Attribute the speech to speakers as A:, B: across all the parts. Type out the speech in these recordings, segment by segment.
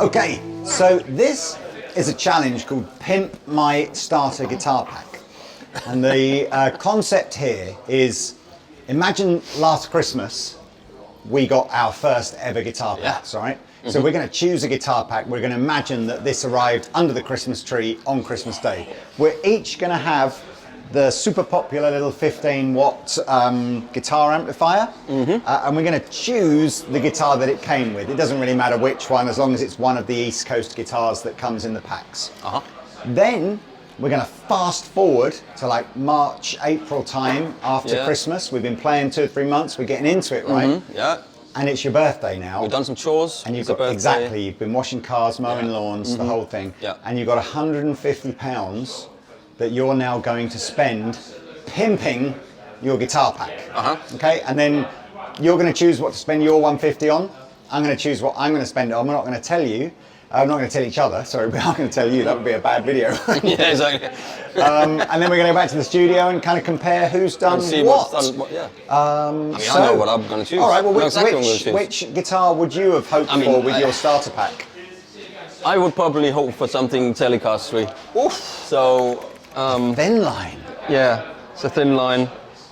A: Okay, so this is a challenge called Pimp My Starter Guitar Pack. And the concept here is, imagine last Christmas, we got our first ever guitar packs, right? Mm-hmm. So we're going to choose a guitar pack. We're going to imagine that this arrived under the Christmas tree on Christmas Day. We're each going to have the super popular little 15-watt guitar amplifier, and we're going to choose the guitar that it came with. It doesn't really matter which one, as long as it's one of the East Coast guitars that comes in the packs. Then we're going to fast forward to like March, April time after Christmas. We've been playing 2 or 3 months. We're getting into it, right?
B: Yeah.
A: And it's your birthday now.
B: We've done some chores.
A: And you've got, exactly, you've been washing cars, mowing lawns, the whole thing. And you've got £150 that you're now going to spend pimping your guitar pack. Okay, and then you're going to choose what to spend your 150 on. I'm going to choose what I'm going to spend it on. We're not going to tell you. I'm not going to tell each other, sorry, but I'm going to tell you. That would be a bad video.
B: Yeah, exactly.
A: And then we're going to go back to the studio and kind of compare who's done what.
B: I know what I'm going to choose.
A: All right, well, which guitar would you have hoped for with your starter pack?
B: I would probably hope for something Telecaster. Oof. So.
A: Thin line.
B: Yeah, it's a thin line.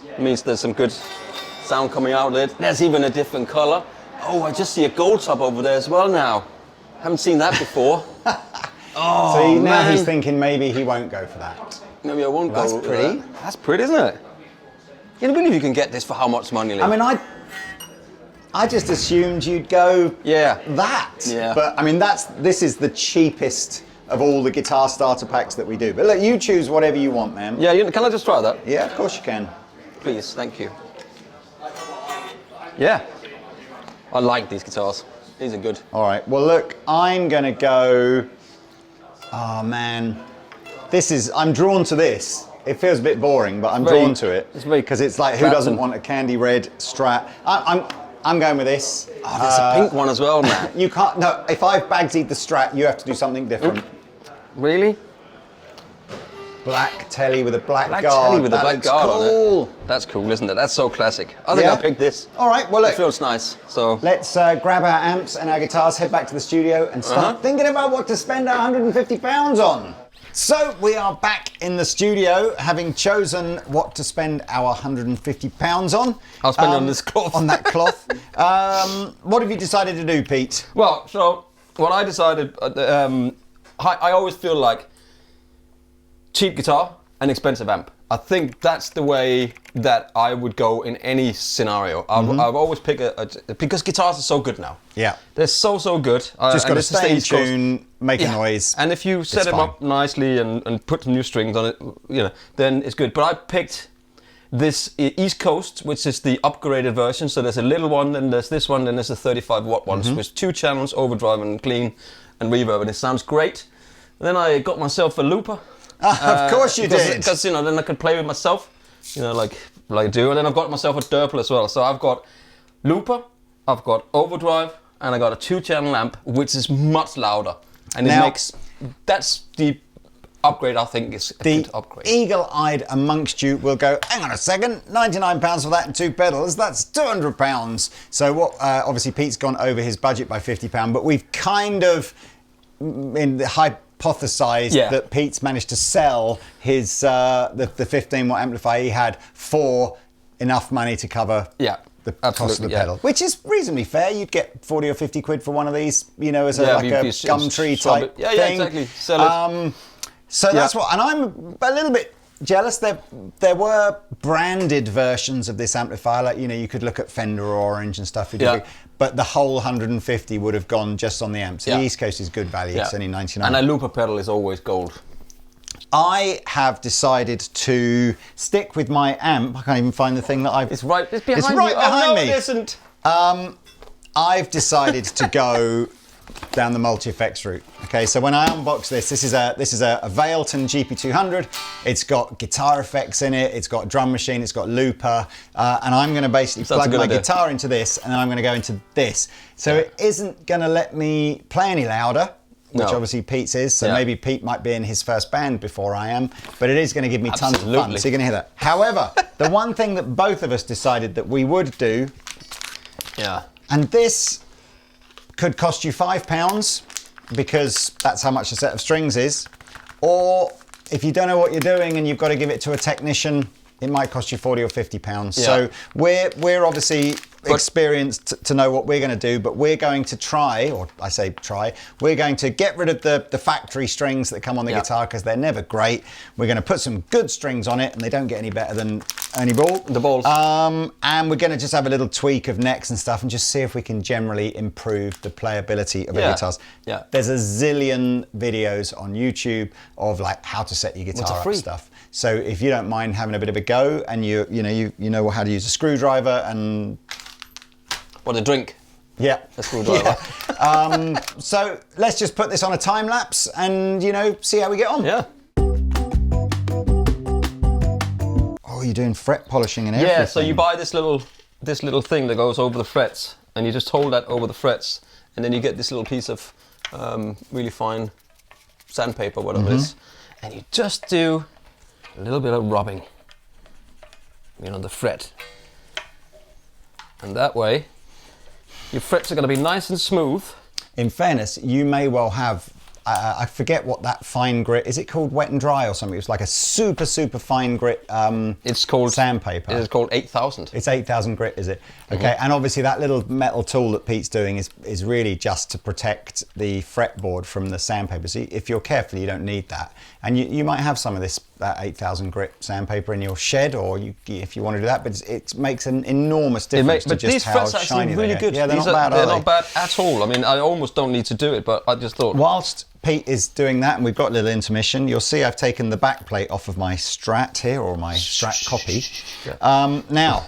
B: It means there's some good sound coming out of it. There's even a different color. Oh, I just see a gold top over there as well now. Haven't seen that before.
A: So now he's thinking maybe he won't go for that.
B: Maybe I won't go.
A: That's pretty.
B: That's pretty, isn't it? Can you believe you can get this for how much money, Lee?
A: I mean, I just assumed you'd go that.
B: Yeah.
A: But I mean, this is the cheapest of all the guitar starter packs that we do. But look, you choose whatever you want, man.
B: Yeah, can I just try that?
A: Yeah, of course you can.
B: Please, thank you. Yeah, I like these guitars. These are good.
A: All right, well look, I'm gonna go, oh man, I'm drawn to this. It feels a bit boring, but I'm drawn to it. Because it's like, who doesn't want a candy red Strat? I'm going with this.
B: Oh, there's a pink one as well, man.
A: You can't, no, if I've Bagsied the Strat, you have to do something different.
B: Really?
A: Black telly with a black guard.
B: Telly with a black guard
A: cool.
B: on it. That's cool, isn't it? That's so classic. I think I picked this.
A: All right, well look.
B: It feels nice, so.
A: Let's grab our amps and our guitars, head back to the studio and start thinking about what to spend our £150 on. So we are back in the studio, having chosen what to spend our £150 on.
B: I'll spend it on this cloth.
A: On that cloth. What have you decided to do, Pete?
B: Well, so what I decided, I always feel like cheap guitar and expensive amp. I think that's the way that I would go in any scenario. I've always picked because guitars are so good now.
A: Yeah.
B: They're so good.
A: Just got to stay in tune, make a noise.
B: And if you set them up nicely and put some new strings on it, then it's good. But I picked this East Coast, which is the upgraded version. So there's a little one, then there's this one, then there's a 35-watt one with 2 channels, overdrive and clean and reverb, and it sounds great. And then I got myself a looper.
A: Of course you did.
B: Because then I could play with myself, like I do. And then I've got myself a Derpel as well. So I've got looper, I've got overdrive, and I got a 2-channel amp, which is much louder. And that's the upgrade I think is a good upgrade.
A: The eagle-eyed amongst you will go, hang on a second, £99 for that and 2 pedals, that's £200. So what? Obviously Pete's gone over his budget by £50, but we've kind of in the hypothesized that Pete's managed to sell his the 15-watt amplifier he had for enough money to cover the cost of the pedal, which is reasonably fair. You'd get 40 or 50 quid for one of these, as a Gumtree type thing.
B: Yeah, exactly. Sell it.
A: So that's what, and I'm a little bit jealous. There were branded versions of this amplifier, like you could look at Fender or Orange and stuff. But the whole 150 would have gone just on the amp. So the East Coast is good value. It's only 99.
B: And a looper pedal is always gold.
A: I have decided to stick with my amp. I can't even find the thing that I've...
B: It's right behind you.
A: It's right behind me.
B: It isn't.
A: I've decided to go down the multi-effects route. Okay, so when I unbox this is a Vailton GP200. It's got guitar effects in it. It's got drum machine. It's got looper, and I'm going to basically plug my guitar into this, and then I'm going to go into this. So it isn't going to let me play any louder. which
B: No.
A: obviously Pete's is. So
B: Yeah.
A: maybe Pete might be in his first band before I am, but it is going to give me tons of fun.
B: Absolutely.
A: So you're going to hear that. However, the one thing that both of us decided that we would do,
B: Yeah.
A: and this could cost you £5 because that's how much a set of strings is, or if you don't know what you're doing and you've got to give it to a technician, it might cost you £40 or £50.
B: Yeah.
A: So we're obviously experienced to know what we're going to do, but we're going to try, or I say try, we're going to get rid of the factory strings that come on the
B: Yeah.
A: guitar because they're never great. We're going to put some good strings on it, and they don't get any better than Ernie Ball.
B: The balls.
A: And we're going to just have a little tweak of necks and stuff and just see if we can generally improve the playability of our
B: Yeah.
A: guitars.
B: Yeah.
A: There's a zillion videos on YouTube of like how to set your guitar up
B: free.
A: stuff. So if you don't mind having a bit of a go, and you know how to use a screwdriver and
B: What a drink.
A: yeah,
B: A screwdriver.
A: so let's just put this on a time lapse and see how we get on.
B: Yeah.
A: Oh, you're doing fret polishing and everything.
B: Yeah, so you buy this little thing that goes over the frets, and you just hold that over the frets, and then you get this little piece of really fine sandpaper, whatever it is, and you just do a little bit of rubbing, the fret. And that way, your frets are going to be nice and smooth.
A: In fairness, you may well have, I forget what that fine grit, is it called wet and dry or something? It's like a super, super fine grit
B: It's called
A: sandpaper.
B: It's called 8,000.
A: It's 8,000 grit, is it? Okay, and obviously that little metal tool that Pete's doing is really just to protect the fretboard from the sandpaper. So if you're careful, you don't need that. And you might have some of this 8,000 grit sandpaper in your shed, or if you want to do that, but it makes an enormous difference to
B: But
A: just
B: these
A: how
B: frets are
A: shiny
B: actually
A: they
B: really
A: get.
B: good.
A: Yeah, they're
B: These
A: not bad,
B: They're
A: are they?
B: not bad at all. I mean, I almost don't need to do it, but I just thought.
A: Whilst Pete is doing that, and we've got a little intermission, you'll see I've taken the back plate off of my Strat here, or my Strat copy. Now,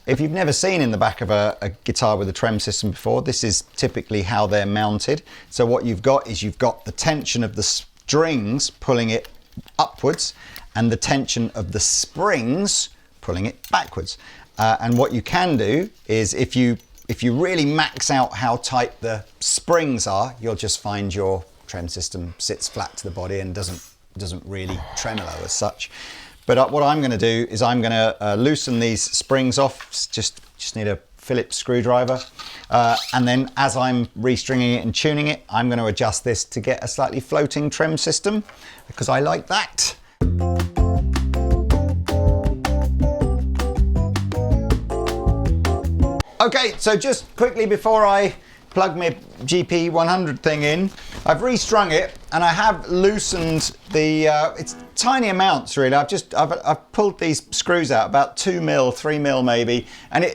A: if you've never seen in the back of a guitar with a trem system before, this is typically how they're mounted. So what you've got is you've got the tension of the strings pulling it upwards, and the tension of the springs pulling it backwards. And what you can do is if you really max out how tight the springs are, you'll just find your trem system sits flat to the body and doesn't really tremolo as such. But what I'm going to do is I'm going to loosen these springs off. Just need a Phillips screwdriver, and then as I'm restringing it and tuning it, I'm going to adjust this to get a slightly floating trem system because I like that. Okay, so just quickly before I plug my GP100 thing in, I've restrung it and I have loosened the, it's tiny amounts really. I've pulled these screws out about 2 mil, 3 mil maybe, and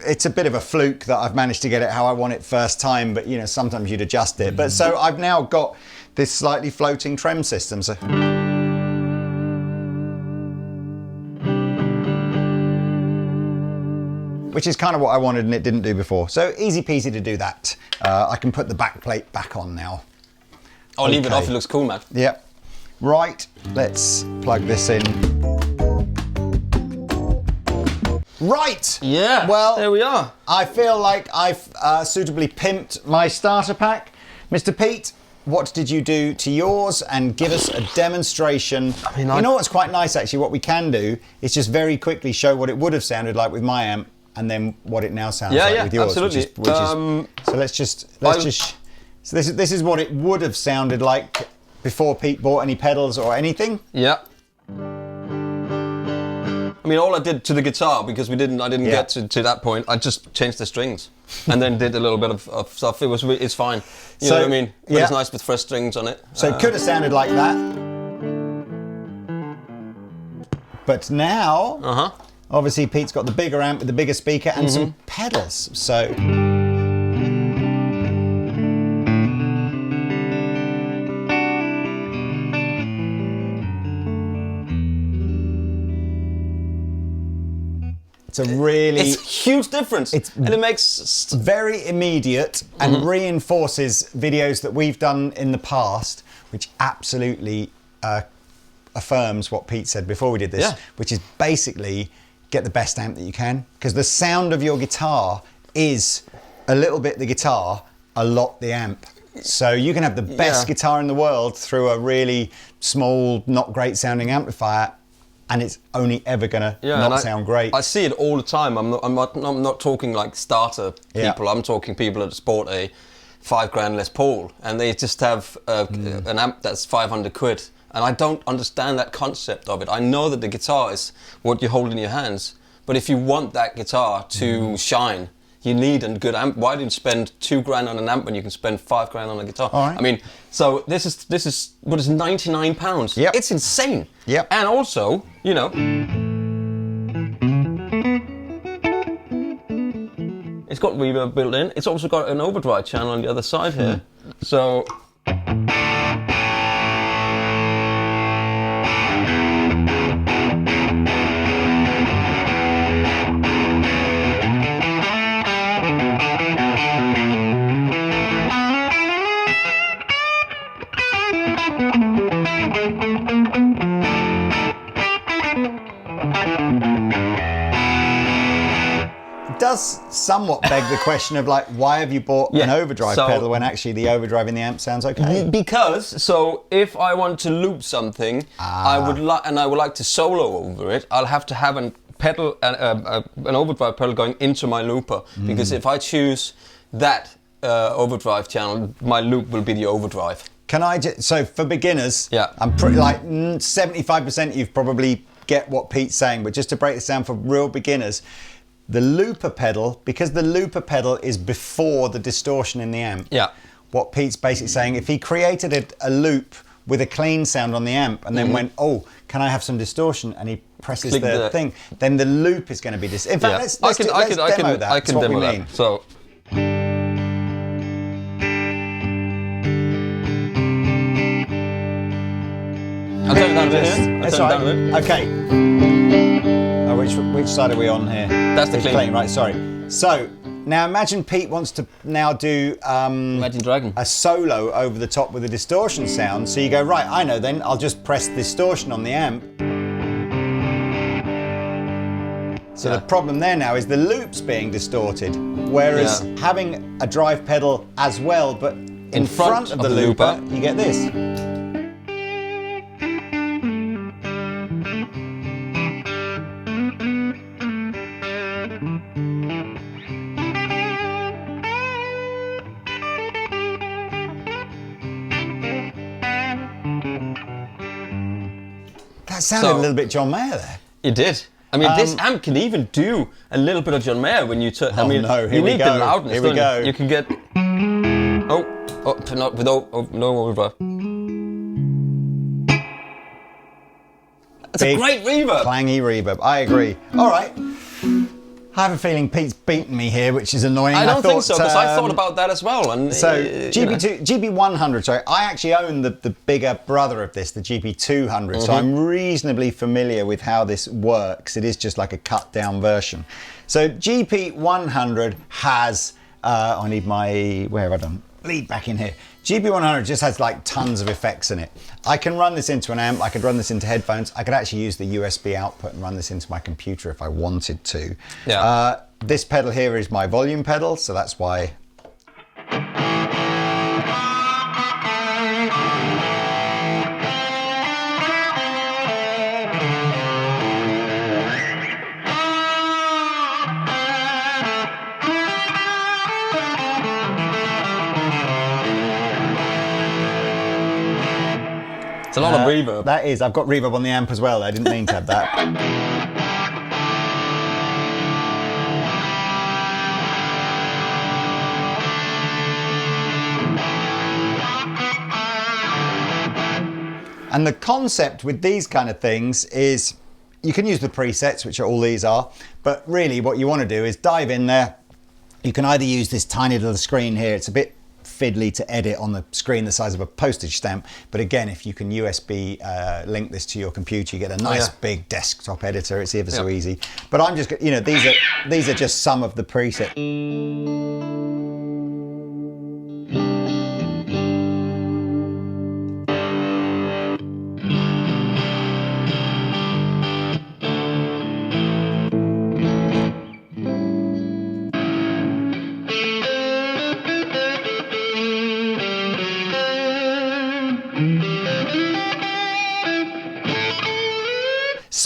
A: it's a bit of a fluke that I've managed to get it how I want it first time, but sometimes you'd adjust it. But so I've now got this slightly floating trem system. So which is kind of what I wanted and it didn't do before. So easy peasy to do that. I can put the back plate back on now.
B: I'll leave it
A: Okay.
B: off, it looks cool, man.
A: Yep. Right, let's plug this in. Right!
B: Yeah,
A: Well,
B: there we are.
A: I feel like I've suitably pimped my starter pack. Mr. Pete, what did you do to yours? And give us a demonstration. You know what's quite nice actually, what we can do is just very quickly show what it would have sounded like with my amp and then what it now sounds like with yours.
B: Absolutely.
A: So let's just so this is what it would have sounded like before Pete bought any pedals or anything.
B: Yeah. I mean, all I did to the guitar, because I didn't get to that point, I just changed the strings and then did a little bit of stuff. It's fine. You know what I mean? But it's nice with fresh strings on it.
A: So it could have sounded like that. But now, obviously Pete's got the bigger amp with the bigger speaker and some pedals. So it's a really...
B: It's a huge difference. And it makes...
A: very immediate and reinforces videos that we've done in the past, which absolutely affirms what Pete said before we did this, which is basically get the best amp that you can, because the sound of your guitar is a little bit the guitar, a lot the amp. So you can have the best guitar in the world through a really small, not great sounding amplifier, and it's only ever gonna not sound great.
B: I see it all the time. I'm not talking like starter people. I'm talking people that sport a $5,000 Les Paul, and they just have an amp that's 500 quid. And I don't understand that concept of it. I know that the guitar is what you hold in your hands, but if you want that guitar to shine, you need a good amp. Why do you spend $2,000 on an amp when you can spend $5,000 on a guitar?
A: All right.
B: I mean, so this is what is £99?
A: Yep.
B: It's insane.
A: Yep.
B: And also, you know, it's got reverb built in. It's also got an overdrive channel on the other side here. So.
A: Does somewhat beg the question of like, why have you bought an overdrive pedal when actually the overdrive in the amp sounds okay?
B: Because if I want to loop something, I would like to solo over it, I'll have to have an overdrive pedal going into my looper, because if I choose that overdrive channel, my loop will be the overdrive.
A: Can I just, so for beginners, I'm pretty like 75% you've probably get what Pete's saying, but just to break this down for real beginners, the looper pedal, because the looper pedal is before the distortion in the amp, what Pete's basically saying, if he created a loop with a clean sound on the amp and then went, oh, can I have some distortion? And he presses the thing, then the loop is going to be this. In fact, let's demo that.
B: I can demo that. So. I'll turn it down a bit here.
A: That's right. Okay. Oh, which side are we on here?
B: That's the clean.
A: Right, sorry. So, now imagine Pete wants to now do
B: Imagine Dragon.
A: a solo over the top with a distortion sound. So you go, right, I know then, I'll just press distortion on the amp. So the problem there now is the loop's being distorted. Whereas having a drive pedal as well, but in front of the looper, you get this. That sounded a little bit John Mayer there.
B: It did. I mean, this amp can even do a little bit of John Mayer when you turn.
A: Oh,
B: I mean,
A: no,
B: you need the loudness.
A: Here we go.
B: You can get. Not with no overdrive. That's a great reverb.
A: Clangy reverb. I agree. All right. I have a feeling Pete's beaten me here, which is annoying.
B: I don't think so, because I thought about that as well. And
A: so GB100, sorry, I actually own the bigger brother of this, the GB200, so I'm reasonably familiar with how this works. It is just like a cut down version. So GB100 has, I need my, where have I done? Lead back in here. GB100 just has like tons of effects in it. I can run this into an amp, I could run this into headphones, I could actually use the USB output and run this into my computer if I wanted to.
B: Yeah.
A: This pedal here is my volume pedal, so that's why.
B: It's a lot of reverb.
A: That is, I've got reverb on the amp as well. I didn't mean to have that. And the concept with these kind of things is you can use the presets, which are all these are, but really what you want to do is dive in there. You can either use this tiny little screen here. It's a bit fiddly to edit on the screen the size of a postage stamp, but again, if you can USB link this to your computer, you get a nice big desktop editor. It's ever so easy. But I'm just, you know, these are just some of the presets.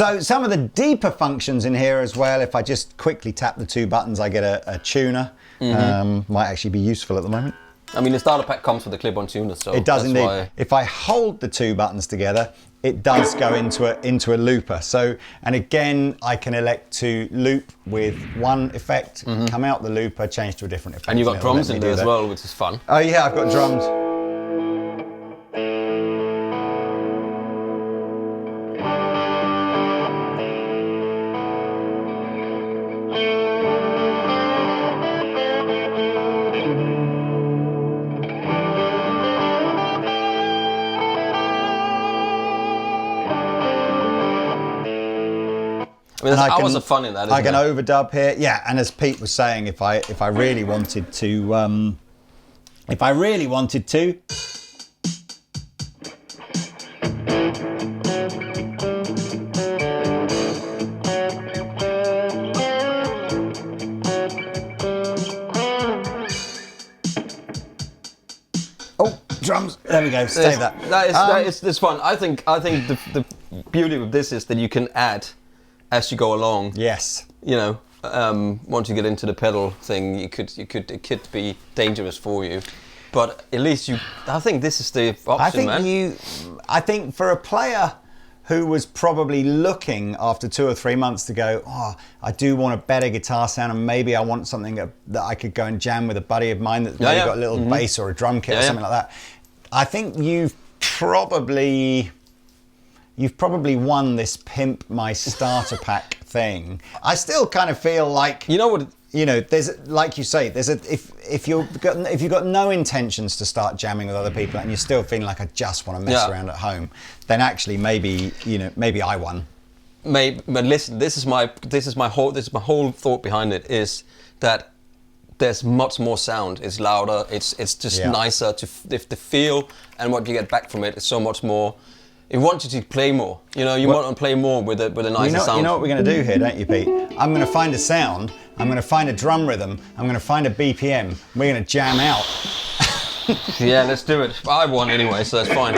A: So some of the deeper functions in here as well, if I just quickly tap the 2 buttons, I get a tuner. Might actually be useful at the moment.
B: I mean, the starter pack comes with a clip-on tuner, so
A: it does
B: that's
A: indeed.
B: why...
A: If I hold the 2 buttons together, it does go into a looper. So, and again, I can elect to loop with one effect, come out the looper, change to a different effect.
B: And you've got drums in there as well, which is fun.
A: Oh yeah, I've got drums.
B: I mean, there's hours of fun in that, isn't
A: I can
B: there?
A: overdub here, yeah. And as Pete was saying, if I really wanted to, oh, drums. There we go. Save that.
B: That is fun. I think the beauty of this is that you can add as you go along.
A: Yes.
B: You know, once you get into the pedal thing, it could be dangerous for you. But at least I think this is the option,
A: I think for a player who was probably looking after 2 or 3 months to go, oh, I do want a better guitar sound, and maybe I want something that I could go and jam with a buddy of mine that's maybe got a little bass or a drum kit or something like that. I think you've probably won this pimp my starter pack thing. I still kind of feel like, there's, like you say, there's if you've got no intentions to start jamming with other people and you're still feeling like I just want to mess around at home, then actually maybe I won.
B: But listen, this is my whole thought behind it is that there's much more sound. It's louder. It's just nicer if the feel and what you get back from it is so much more. It wants you to play more. You want to play more with a nicer sound.
A: You know what we're going to do here, don't you, Pete? I'm going to find a sound. I'm going to find a drum rhythm. I'm going to find a BPM. We're going to jam out.
B: Yeah, let's do it. I won anyway, so that's fine.